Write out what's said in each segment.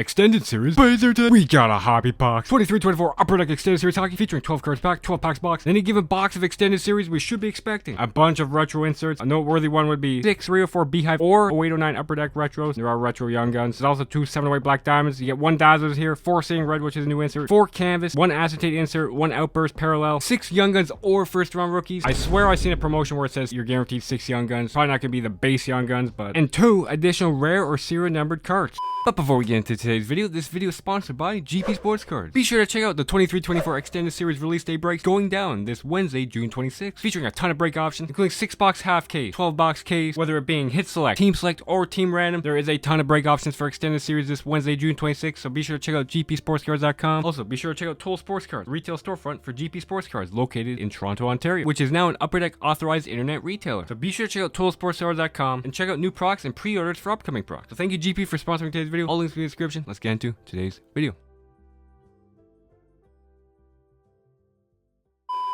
Extended Series. We got a hobby box. 23-24 Upper Deck Extended Series hockey featuring 12 cards pack, 12 packs box. Any given box of Extended Series, we should be expecting a bunch of retro inserts. A noteworthy one would be 6 304 Beehive or 0809 Upper Deck retros. There are retro Young Guns. There's also 2 708 Black Diamonds. You get 1 Dazzlers here, 4 Seeing Red, which is a new insert, 4 Canvas, 1 Acetate insert, 1 Outburst Parallel, 6 Young Guns or first round rookies. I swear I've seen a promotion where it says you're guaranteed 6 Young Guns. Probably not going to be the base Young Guns, but and 2 additional rare or serial numbered cards. But before we get into today's video, this video is sponsored by GP Sports Cards. Be sure to check out the 23-24 Extended Series release day breaks going down this Wednesday, June 26th, featuring a ton of break options, including 6-box half case, 12-box case, whether it being hit select, team select, or team random. There is a ton of break options for Extended Series this Wednesday, June 26th, so be sure to check out gpsportscards.com. Also, be sure to check out Toll Sports Cards, retail storefront for GP Sports Cards located in Toronto, Ontario, which is now an Upper Deck authorized internet retailer. So be sure to check out tollsportscards.com and check out new products and pre-orders for upcoming products. So thank you GP for sponsoring today's video. All links in the description. Let's get into today's video.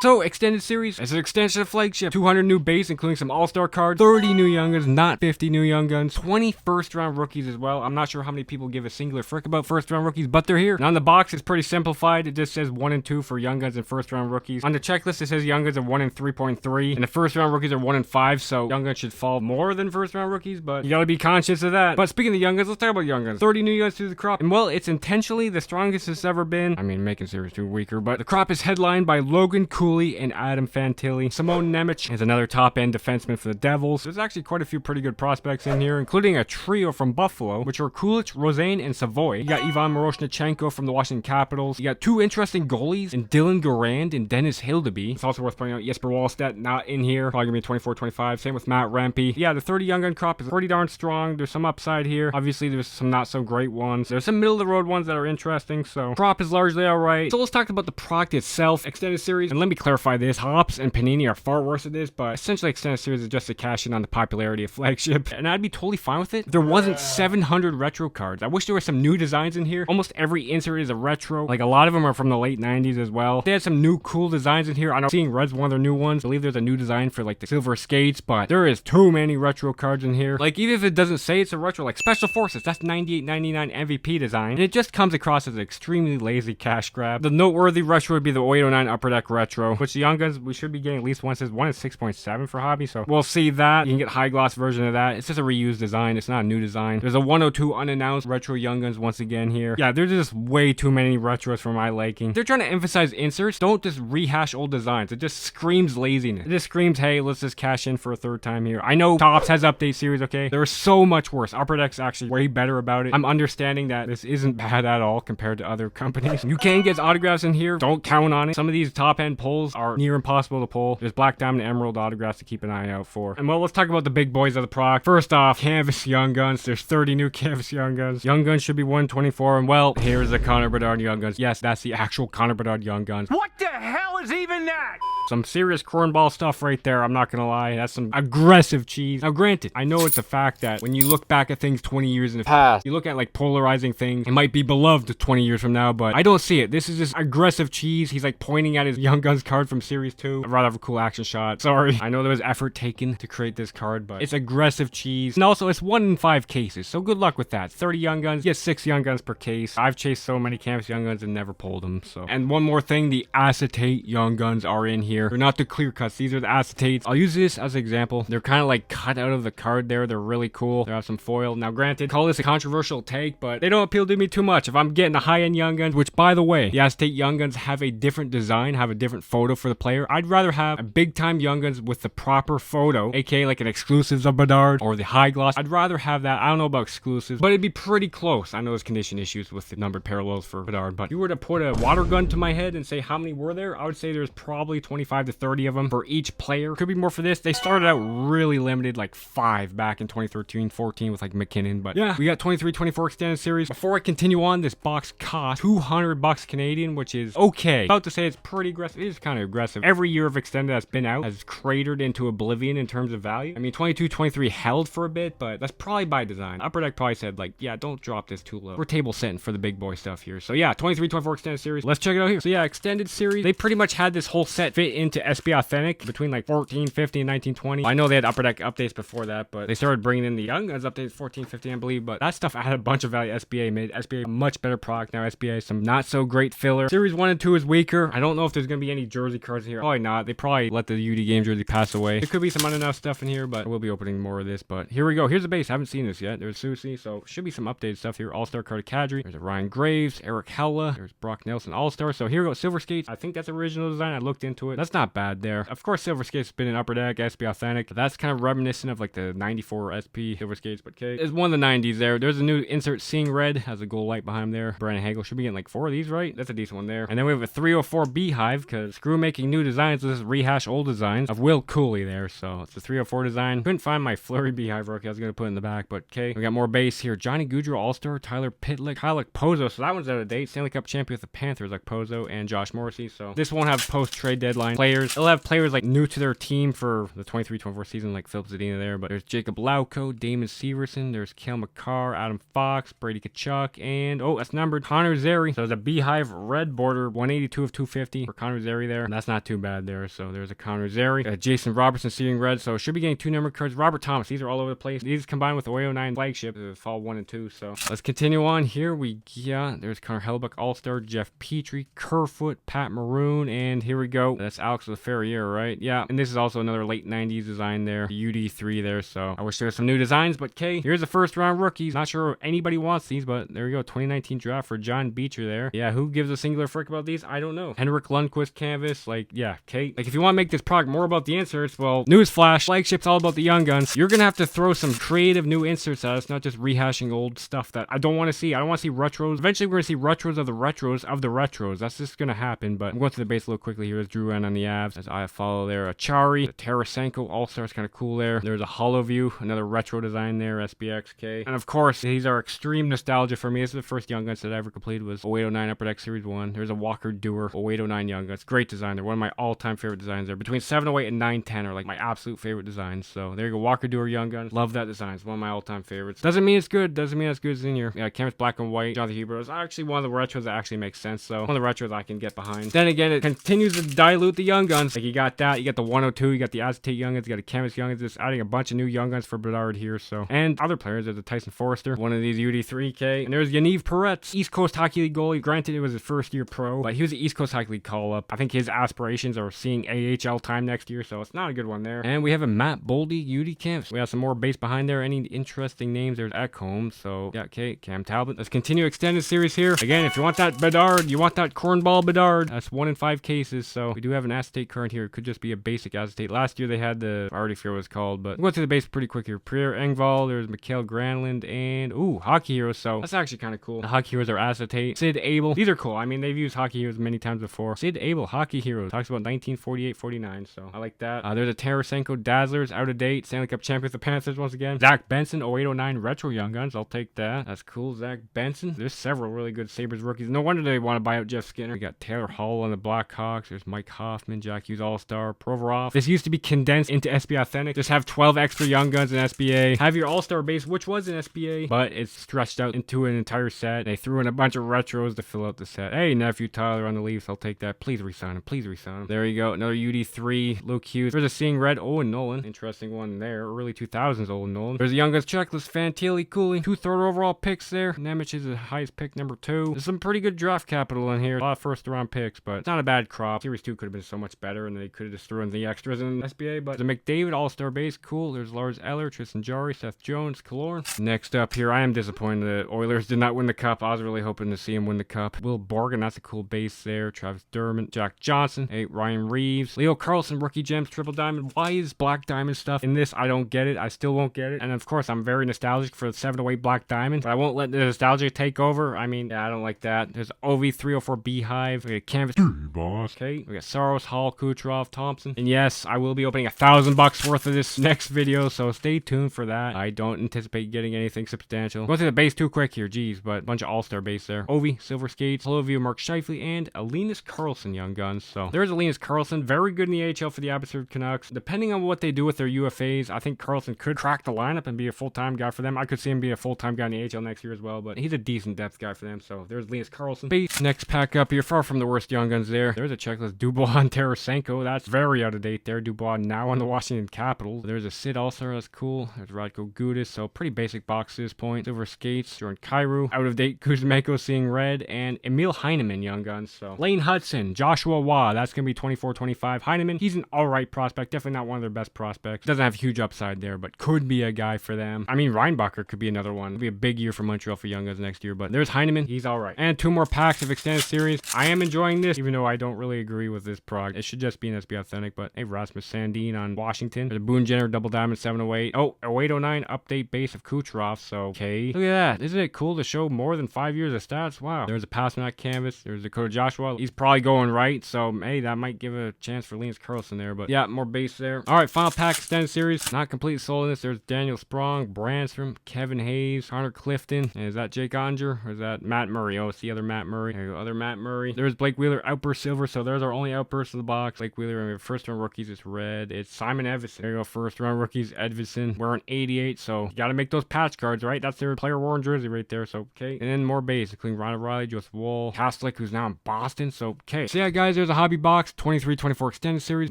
So, Extended Series, as an extension of Flagship, 200 new base, including some All-Star cards, 30 new Young Guns, not 50 new Young Guns, 20 first-round rookies as well. I'm not sure how many people give a singular frick about first-round rookies, but they're here. And on the box, it's pretty simplified. It just says 1 and 2 for Young Guns and first-round rookies. On the checklist, it says Young Guns are 1 and 3.3, and the first-round rookies are 1 and 5, so Young Guns should fall more than first-round rookies, but you gotta be conscious of that. But speaking of Young Guns, let's talk about Young Guns. 30 new Young Guns through the crop, and well, it's intentionally the strongest it's ever been. I mean, making Series 2 weaker, but the crop is headlined by Logan Cooley and Adam Fantilli. Simone Nemec is another top-end defenseman for the Devils. There's actually quite a few pretty good prospects in here, including a trio from Buffalo, which are Kulich, Rosane, and Savoy. You got Ivan Miroshnichenko from the Washington Capitals. You got 2 interesting goalies in Dylan Garand and Dennis Hildeby. It's also worth pointing out Jesper Wallstedt not in here. Probably gonna be 24-25. Same with Matt Rempe. Yeah, the 30 Young Gun crop is pretty darn strong. There's some upside here. Obviously, there's some not so great ones. There's some middle-of-the-road ones that are interesting, so crop is largely alright. So let's talk about the product itself. Extended Series, and let me clarify this. Hops and Panini are far worse at this, but essentially Extended Series is just a cash in on the popularity of Flagship, and I'd be totally fine with it if there wasn't 700 retro cards. I wish there were some new designs in here. Almost every insert is a retro. Like, a lot of them are from the late 90s as well. They had some new cool designs in here. I know Seeing Red's one of their new ones. I believe there's a new design for like the silver skates, but there is too many retro cards in here. Like, even if it doesn't say it's a retro, like Special Forces, that's 98.99 MVP design, and it just comes across as an extremely lazy cash grab. The noteworthy retro would be the 0809 Upper Deck retro, which the Young Guns we should be getting at least one. Says 1 is 6.7 for hobby, so we'll see that. You can get high gloss version of that. It's just a reused design. It's not a new design. There's a 102 unannounced retro Young Guns once again here. Yeah, there's just way too many retros for my liking. They're trying to emphasize inserts. Don't just rehash old designs. It just screams laziness. It just screams, hey, let's just cash in for a third time here. I know Topps has update series, okay? They're so much worse. Upper Deck's actually way better about it. I'm understanding that this isn't bad at all compared to other companies. You can get autographs in here. Don't count on it. Some of these top end pulls are near impossible to pull. There's Black Diamond and Emerald autographs to keep an eye out for. And well, let's talk about the big boys of the product. First off, Canvas Young Guns. There's 30 new Canvas Young Guns. Young Guns should be 124, and well, here's the Connor Bedard Young Guns. Yes, that's the actual Connor Bedard Young Guns. What the hell is even that? Some serious cornball stuff right there, I'm not gonna lie. That's some aggressive cheese. Now granted, I know it's a fact that when you look back at things 20 years in the past, you look at like polarizing things, it might be beloved 20 years from now, but I don't see it. This is just aggressive cheese. He's like pointing at his Young Guns card from Series 2. I'd rather have a cool action shot. Sorry. I know there was effort taken to create this card, but it's aggressive cheese. And also, it's 1 in 5 cases, so good luck with that. 30 Young Guns, you get 6 Young Guns per case. I've chased so many Canvas Young Guns and never pulled them, so. And one more thing, the acetate Young Guns are in here. They're not the clear cuts. These are the acetates. I'll use this as an example. They're kind of like cut out of the card there. They're really cool. They have some foil. Now, granted, call this a controversial take, but they don't appeal to me too much. If I'm getting a high-end Young Guns, which, by the way, the acetate Young Guns have a different design, have a different photo for the player, I'd rather have a big-time Young Guns with the proper photo, aka like an exclusives of Bedard or the high gloss. I'd rather have that. I don't know about exclusives, but it'd be pretty close. I know there's condition issues with the numbered parallels for Bedard, but if you were to put a water gun to my head and say how many were there, I would say there's probably 25 to 30 of them for each player. Could be more for this. They started out really limited, like 5 back in 2013-14 with like McKinnon, but yeah, we got 23-24 Extended Series. Before I continue on, this box cost $200 Canadian, which is okay. About to say it's pretty aggressive. It is kind of aggressive. Every year of Extended that's been out has cratered into oblivion in terms of value. I mean, 22-23 held for a bit, but that's probably by design. Upper Deck probably said like, yeah, don't drop this too low. We're table setting for the big boy stuff here. So yeah, 23-24 Extended Series. Let's check it out here. So yeah, Extended Series, they pretty much had this whole set fit into SB Authentic between like 14, 15, and 1920. I know they had Upper Deck updates before that, but they started bringing in the Young Guns updates 14, 15, I believe. But that stuff added a bunch of value. SBA made SBA much better product now. SBA some not so great filler. Series 1 and 2 is weaker. I don't know if there's gonna be any jersey cards in here. Probably not. They probably let the UD game jersey pass away. There could be some unannounced stuff in here, but we'll be opening more of this. But here we go. Here's the base. I haven't seen this yet. There's Susie, so should be some updated stuff here. All-Star card of Kadri. There's a Ryan Graves, Eric Hella. There's Brock Nelson All-Star. So here we go. Silver Skates. I think that's original design. I looked into it. That's not bad there. Of course, Silver Skates has been in Upper Deck, SB Authentic. But that's kind of reminiscent of like the 94 SP Silver Skates. But okay, it's one of the 90s there. There's a new insert Seeing Red. Has a gold light behind him there. Brandon Hagel should be getting like 4 of these, right? That's a decent one there. And then we have a 304 Beehive because screw making new designs. This is rehash old designs of Will Cooley there. So it's a 304 design. Couldn't find my Flurry Beehive rookie. I was going to put it in the back, but okay. We got more base here. Johnny Gaudreau All-Star, Tyler Pitlick, Kyle Pozo. So that one's out of date. Stanley Cup champion with the Panthers like Pozo and Josh Morrissey. So this won't have post-trade deadline players. It'll have players like new to their team for the 23-24 season like Philip Zadina there. But there's Jacob Lauko, Damon Severson. There's Cale Makar, Adam Fox, Brady Kachuk, and oh, that's numbered Connor Zeri. So there's a Beehive red border, 182 of 250 for Connor Zeri there. And that's not too bad there. So there's a Connor Zeri. Jason Robertson Seeing Red. So should be getting 2 numbered cards. Robert Thomas. These are all over the place. These combined with the 09 flagship, fall 1 and 2. So let's continue on here. There's Connor Hellebuyck All-Star, Jeff Petrie, Kerfoot, Pat Maroon, and here we go. That's Alex LaFerriere, right? Yeah. And this is also another late 90s design there. UD3 there. So I wish there was some new designs, but okay. Here's the first round rookies. Not sure anybody wants these, but there we go. 2019 draft for John Beecher there. Yeah, who gives a singular frick about these? I don't know. Henrik Lundqvist canvas. Like, yeah, okay. Like, if you want to make this product more about the inserts, well, newsflash, flagship's all about the Young Guns. You're gonna have to throw some creative new inserts at us, not just rehashing old stuff that I don't want to see. I don't want to see retros. Eventually, we're gonna see retros of the retros of the retros. That's just gonna happen. But I'm going to the base a little quickly here. There's Drew N on the Avs. As I follow there, Achari, Tarasenko All-Star's kind of cool there. There's a Hollow View, another retro design there, SBXK. And of course, these are extreme nostalgia for me. This is the first Young Guns that I ever completed was 0809 Upper Deck Series 1. There's a Walker Dewar 0809 Young Guns. Great design. They're one of my all-time favorite designs there. Between 708 and 910 are like my absolute favorite designs. So there you go. Walker Dewar Young Guns. Love that design. It's one of my all-time favorites. Doesn't mean it's good. Doesn't mean it's good as in here. Yeah, canvas black and white. Jonathan Huber is actually one of the retros that actually makes sense. So one of the retros I can get behind. Then again, it continues to dilute the Young Guns. Like you got that. You got the 102. You got the Aztec Young Guns. You got a canvas Young Guns. Just adding a bunch of new Young Guns for Bedard here. So and other players. There's a Tyson Forrester. One of these UD3K. And there's Yaniv Peretz, East Coast Hockey League goalie. Granted, it was his first year pro, but he was the East Coast Hockey League call-up. I think his aspirations are seeing AHL time next year, so it's not a good one there. And we have a Matt Boldy UD Camps. We have some more base behind there. Any interesting names? There's Ekholm. So yeah, okay, Cam Talbot. Let's continue extended series here. Again, if you want that Bedard, you want that cornball Bedard. That's 1 in 5 cases. So we do have an acetate card here. It could just be a basic acetate. Last year they had the I already forget what it's called, but we'll go through the base pretty quick here. Pierre Engvall. There's Mikael Granlund and Hockey Heroes. So that's actually kind of cool. The Hockey Heroes are acetate. Sid Abel. These are cool. I mean, they've used Hockey Heroes many times before. Sid Abel, Hockey Heroes. Talks about 1948-49. So I like that. There's a Tarasenko Dazzlers out of date. Stanley Cup champion with the Panthers once again. Zach Benson, 0809 Retro Young Guns. I'll take that. That's cool. Zach Benson. There's several really good Sabres rookies. No wonder they want to buy out Jeff Skinner. We got Taylor Hall on the Blackhawks. There's Mike Hoffman, Jack Hughes All-Star, Provorov. This used to be condensed into SBA Authentic. Just have 12 extra Young Guns in SBA. Have your All-Star base, which was in SBA, but it's stretched out into an entire set. They threw in a bunch of retros to fill out the set. Hey, nephew Tyler on the Leafs. I'll take that. Please resign him. Please resign him. There you go. Another UD3. Luke Hughes. There's a Seeing Red. Owen Nolan. Interesting one there. Early 2000s Owen Nolan. There's a Young Guns checklist. Fantilli, Cooley. 2 third overall picks there. Nemec is the highest pick, number 2. There's some pretty good draft capital in here. A lot of first round picks, but it's not a bad crop. Series 2 could have been so much better, and they could have just thrown the extras in SBA, but the McDavid All-Star base. Cool. There's Lars Eller, Tristan Jarry, Seth Jones, Killorn. Next up here, I am disappointed that Oilers did not win the cup. I was really hoping to see him win the cup. Will Borgen, that's a cool base there. Travis Dermott, Jack Johnson, Ryan Reeves, Leo Carlson, Rookie Gems, Triple Diamond. Why is Black Diamond stuff in this? I don't get it. I still won't get it. And of course, I'm very nostalgic for the 708 Black Diamond, but I won't let the nostalgia take over. I mean, yeah, I don't like that. There's OV304 Beehive. We got Canvas. Boss. Okay. We got Saros, Hall, Kucherov, Thompson. And yes, I will be opening $1,000 worth of this next video, so stay tuned for that. I don't anticipate getting anything substantial. Going through the base too quick here, geez, but a bunch of All-Star base there. Ovi, Silver Skates, Hello View, Mark Scheifele, and Linus Karlsson Young Guns. So there's Linus Karlsson, very good in the AHL for the Abbotsford Canucks. Depending on what they do with their UFAs, I think Karlsson could crack the lineup and be a full-time guy for them. I could see him be a full-time guy in the AHL next year as well, but he's a decent depth guy for them. So there's Linus Karlsson. Base next pack up here, far from the worst Young Guns there. There's a checklist. Dubois Ivan Tarasenko, that's very out of date there. Dubois now on the Washington Capitals. There's a Sid All-Star, that's cool. There's Radko Gudas, so pretty basic box at this point. Silver Skates, Jordan Kyrou, out of date Kuzmenko seeing red, and Emil Heineman, Young Guns. So Lane Hudson, Joshua Waugh, that's going to be 24-25. Heineman, he's an alright prospect, definitely not one of their best prospects. Doesn't have huge upside there, but could be a guy for them. I mean, Reinbacher could be another one. It'll be a big year for Montreal for Young Guns next year, but there's Heineman, he's alright. And 2 more packs of Extended Series. I am enjoying this, even though I don't really agree with this prog. It should just be an SB Authentic, but hey, Rasmus Sandin on Washington. There's a Boone Jenner Double Diamond 708. Oh, 0809 update base of Kucherov, so okay. Look at that. Isn't it cool to show more than 5 years of stats? Wow. There's a Pasternak canvas. There's Dakota Joshua. He's probably going right, so hey, that might give a chance for Linus Carlson there, but yeah, more base there. Alright, final pack Extended Series. Not complete sold in this. There's Daniel Sprong, Brandstrom, Kevin Hayes, Connor Clifton. And is that Jake Onger? Or is that Matt Murray? Oh, it's the other Matt Murray. There you go, other Matt Murray. There's Blake Wheeler, Outburst Silver, so there's our only Outburst of the box. Blake Wheeler, and we have first round rookies, it's red. It's Simon Edvinsson. There you go, first round rookies, Edvinsson. We're an 88, so you gotta make those patch cards, right? That's their player worn jersey right there, so okay. And then more base, including Ron O'Reilly, Joseph Woll, Kastlik, who's now in Boston, so okay. So yeah, guys, there's a hobby box, 23-24 Extended Series.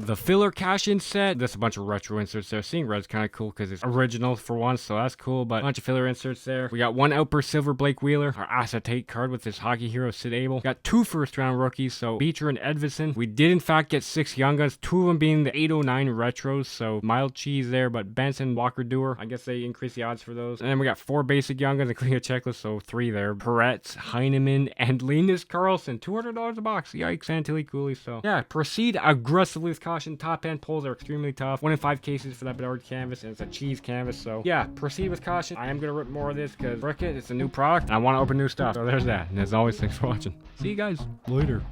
The filler cash-in set, there's a bunch of retro inserts there. Seeing red's kind of cool because it's original for once, so that's cool, but a bunch of filler inserts there. We got 1 Outburst Silver Blake Wheeler, our acetate card with this hockey hero Sid Abel. Got 2 first round rookies, so Beecher and Edvinsson. We did in fact get 6 Young Guns, 2 of them being the 809 retros, so mild cheese there, but Benson, Walker Dewar, I guess they increase the odds for those. And then we got 4 basic Young Guns, including a checklist, so 3 there. Peretz, Heineman, and Linus Carlson. $200 a box. Yikes, and Tilly Cooley. So yeah, proceed aggressively with caution. Top end pulls are extremely tough. 1 in 5 cases for that Bedard canvas, and it's a cheese canvas. So yeah, proceed with caution. I am gonna rip more of this because frick it, it's a new product and I want to open new stuff. So there's that. And as always, thanks for watching. See you guys later.